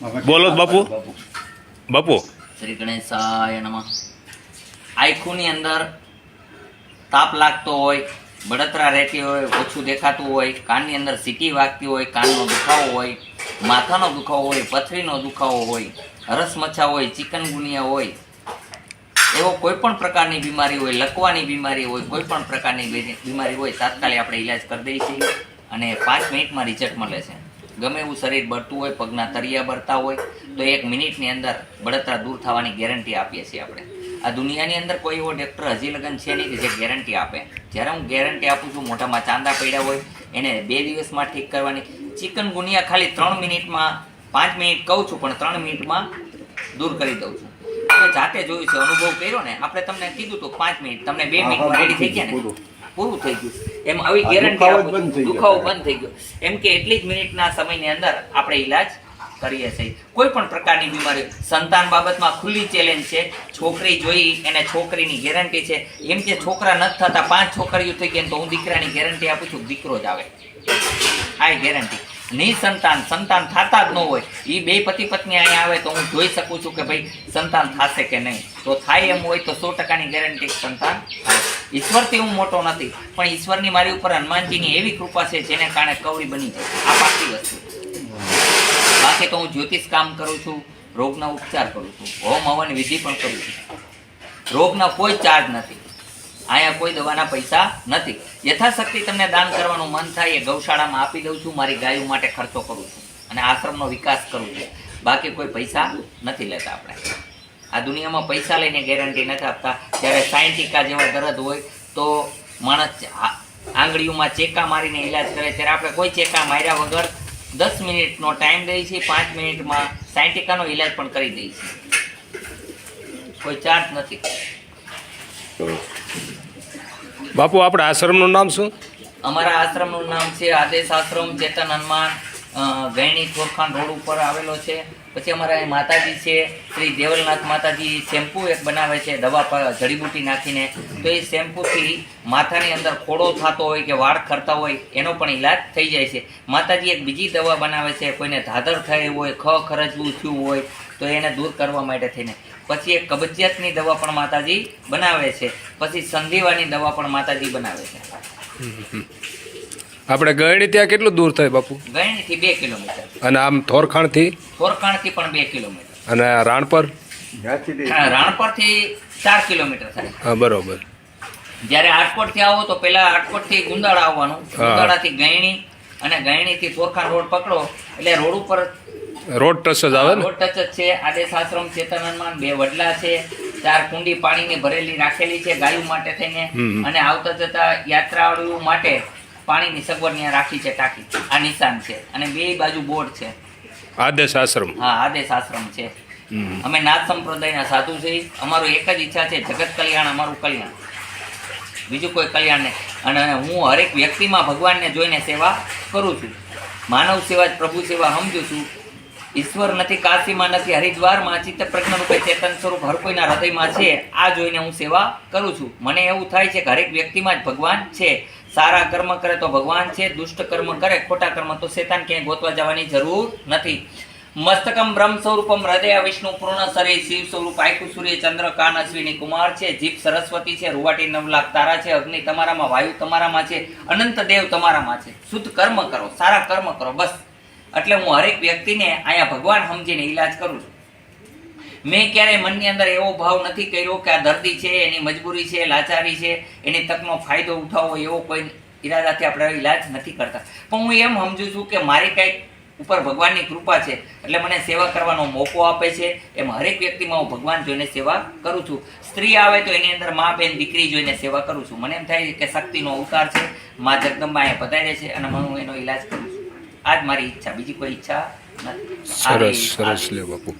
બોલો બાપુ. બાપુ શ્રી ગણેશાય નમઃ. આંખોની અંદર તાપ લાગતો હોય, બળતરા રહેતી હોય, ઓછું દેખાતું હોય, કાનની અંદર સીટી વાગતી હોય, કાનનો દુખાવો હોય, માથાનો દુખાવો હોય, પથરીનો દુખાવો હોય, હરસમચ્છા હોય, ચિકનગુનિયા હોય, એવો કોઈ પણ પ્રકારની બીમારી હોય, લકવાની બીમારી હોય, કોઈ પણ પ્રકારની બીમારી હોય, તાત્કાલિક આપણે ઈલાજ કરી દઈએ છીએ અને 5 મિનિટમાં રિઝલ્ટ મળે છે. ગમે એવું શરીર બળતું હોય, પગના તળિયા બળતા હોય તો 1 મિનિટની અંદર બળતરા દૂર થવાની ગેરંટી આપીએ છીએ આપણે. આ દુનિયાની અંદર કોઈ એવો ડૉક્ટર હજી લગન છે નહીં કે જે ગેરંટી આપે. જ્યારે હું ગેરંટી આપું છું, મોઢામાં ચાંદા પડ્યા હોય એને 2 દિવસમાં ઠીક કરવાની. ચિકનગુનિયા ખાલી 3 મિનિટમાં, 5 મિનિટ કહું છું પણ 3 મિનિટમાં દૂર કરી દઉં છું. તમે જાતે જોયું છે, અનુભવ કર્યો ને. આપણે તમને કીધું તો 5 મિનિટ, તમને 2 મિનિટમાં રેડી થઈ ગયા ને, પૂરું થઈ ગયું. એમ આવી ગેરંટી આપું છું. દુખાવો બંધ થઈ ગયો એમ કે એટલી જ મિનિટના સમયની અંદર આપણે ઈલાજ કરીએ છીએ. કોઈ પણ પ્રકારની બીમારી. સંતાન બાબતમાં ખુલ્લી ચેલેન્જ છે. છોકરી જોઈ એને છોકરીની ગેરંટી છે. એમ કે છોકરા નથી થતા, 5 છોકરીઓ થઈ ગઈ તો હું દીકરાની ગેરંટી આપું છું, દીકરો જ આવે. આ ગેરંટી. નિસંતાન, સંતાન થતા જ ન હોય, એ 2 પતિ પત્ની અહીંયા આવે તો હું જોઈ શકું છું કે ભાઈ સંતાન થશે કે નહીં. તો થાય એમ હોય તો 100% ગેરંટી સંતાન થાય. ઈશ્વરથી હું મોટો નથી, પણ ઈશ્વરની મારી ઉપર હનુમાનજીની એવી કૃપા છે જેને કારણે કવળી બની જાય. આ પાકી વસ્તુ. બાકી તો હું જ્યોતિષ કામ કરું છું, રોગના ઉપચાર કરું છું, હોમ હવન વિધિ પણ કરું છું. રોગના કોઈ ચાર્જ નથી. અહીંયા કોઈ દવાના પૈસા નથી. યથાશક્તિ તમને દાન કરવાનું મન થાય એ ગૌશાળામાં આપી દઉં છું. મારી ગાયો માટે ખર્ચો કરું છું અને આશ્રમનો વિકાસ કરું છું. બાકી કોઈ પૈસા નથી લેતા આપણે. આ દુનિયામાં પૈસા લઈને ગેરંટી નથી આપતા. જ્યારે 60 જેવા દર્દ હોય તો માણસ આંગળીઓમાં ચેકા મારીને ઈલાજ કરે, ત્યારે આપણે કોઈ ચેકા માર્યા વગર 10 મિનિટનો ટાઈમ દઈએ છીએ. 5 મિનિટમાં 60 ઈલાજ પણ કરી દઈએ છીએ. કોઈ ચાર્જ નથી. બાપુ આપણા આશ્રમનું નામ શું? અમારા આશ્રમનું નામ છે આદેશ આશ્રમ ચેતન હનુમાન, ગયણી થોરખાન રોડ ઉપર આવેલો છે. પછી અમારા માતાજી છે શ્રી દેવલનાથ માતાજી. શેમ્પુ એક બનાવે છે દવા પર જડીબુટી નાખીને. તો એ શેમ્પુથી માથાની અંદર ખોડો થતો હોય કે વાળ ખરતા હોય એનો પણ ઈલાજ થઈ જાય છે. માતાજી એક બીજી દવા બનાવે છે, કોઈને ધાધર થઈ હોય, ખરજવું થયું હોય તો એને દૂર કરવા માટે થઈને. પછી એક કબજિયાતની દવા પણ માતાજી બનાવે છે. પછી સંધિવાની દવા પણ માતાજી બનાવે છે. આપણે ગયડી ત્યાં કેટલું દૂર થાય બાપુ? ગયણીથી 2 કિલોમીટર. અને આમ થોરખાણથી? થોરખાણથી પણ 2 કિલોમીટર. અને રાણપર? રાણપરથી 4 કિલોમીટર થાય. હા બરોબર. જ્યારે આટકોટથી આવો તો પેલા આટકોટથી ગુંદાળા આવવાનું, ગુંદાળાથી ગયણી અને ગયણીથી થોરખાણ રોડ પકડો એટલે રોડ ઉપર રોડ ટચ જ આવે ને? રોડ ટચ જ છે. આદેશ આશ્રમ ચેતન હનુમાન, 2 વડલા છે, 4 કુંડી પાણીની ભરેલી રાખેલી છે ગાયો માટે થઈને. અને આવતા જતા યાત્રાળુઓ માટે પાણીની સગવડ ત્યાં રાખી છે, ટાંકી. આ નિશાન છે અને 2 બાજુ બોર્ડ છે. આદેશ આશ્રમ? હા, આદેશ આશ્રમ છે. અમે નાથ સંપ્રદાયના સાધુ છીએ. અમારું એક જ ઈચ્છા છે, જગત કલ્યાણ, અમારું કલ્યાણ, બીજું કોઈ કલ્યાણ નહીં. અને હું હરેક વ્યક્તિમાં ભગવાનને જોઈને સેવા કરું છું. માનવ સેવા જ પ્રભુ સેવા સમજુ છું. ઈશ્વર નથી કાશીમાં, નથી હરિદ્વારમાં, ચિત્ત પ્રજ્ઞ રૂપે ચેતન સ્વરૂપ હર કોઈના હૃદયમાં છે. આ જોઈને હું સેવા કરું છું. મને એવું થાય છે કે હરેક વ્યક્તિમાં જ ભગવાન છે. સારા કર્મ કરે તો ભગવાન છે, દુષ્ટ કર્મ કરે, ખોટા કર્મ તો શેતાન ક્યાંય ગોતવા જવાની જરૂર નથી. મસ્તકમ બ્રહ્મ સ્વરૂપમ હૃદય વિષ્ણુ પૂર્ણ શરીર શિવ સ્વરૂપ આયકુ સૂર્ય ચંદ્ર કાન અશ્વિની કુમાર છે. જીભ સરસ્વતી છે, રૂવાટી 9 લાખ તારા છે. અગ્નિ તમારામાં, વાયુ તમારામાં છે, અનંત દેવ તમારામાં છે. શુદ્ધ કર્મ કરો, સારા કર્મ કરો, બસ. એટલે હું હરેક વ્યક્તિને અહીંયા ભગવાન સમજીને ઈલાજ કરું છું. મેં ક્યારેય મનની અંદર એવો ભાવ નથી કર્યો કે આ દર્દી છે, એની મજબૂરી છે, લાચારી છે, એની તકનો ફાયદો ઉઠાવવો, એવો કોઈ ઈરાદાથી આપણે ઈલાજ નથી કરતા. પણ હું એમ સમજુ છું કે મારી કંઈક ઉપર ભગવાનની કૃપા છે એટલે મને સેવા કરવાનો મોકો આપે છે. એમ હરેક વ્યક્તિમાં હું ભગવાન જોઈને સેવા કરું છું. સ્ત્રી આવે તો એની અંદર મા, બેન, દીકરી જોઈને સેવા કરું છું. મને એમ થાય કે શક્તિનો અવતાર છે, મા જગદંબા અહીંયા પધારે છે અને હું એનો ઈલાજ કરું છું. આ જ મારી ઈચ્છા, બીજી કોઈ ઈચ્છા નથી. સરસ સરસ લે બાપુ.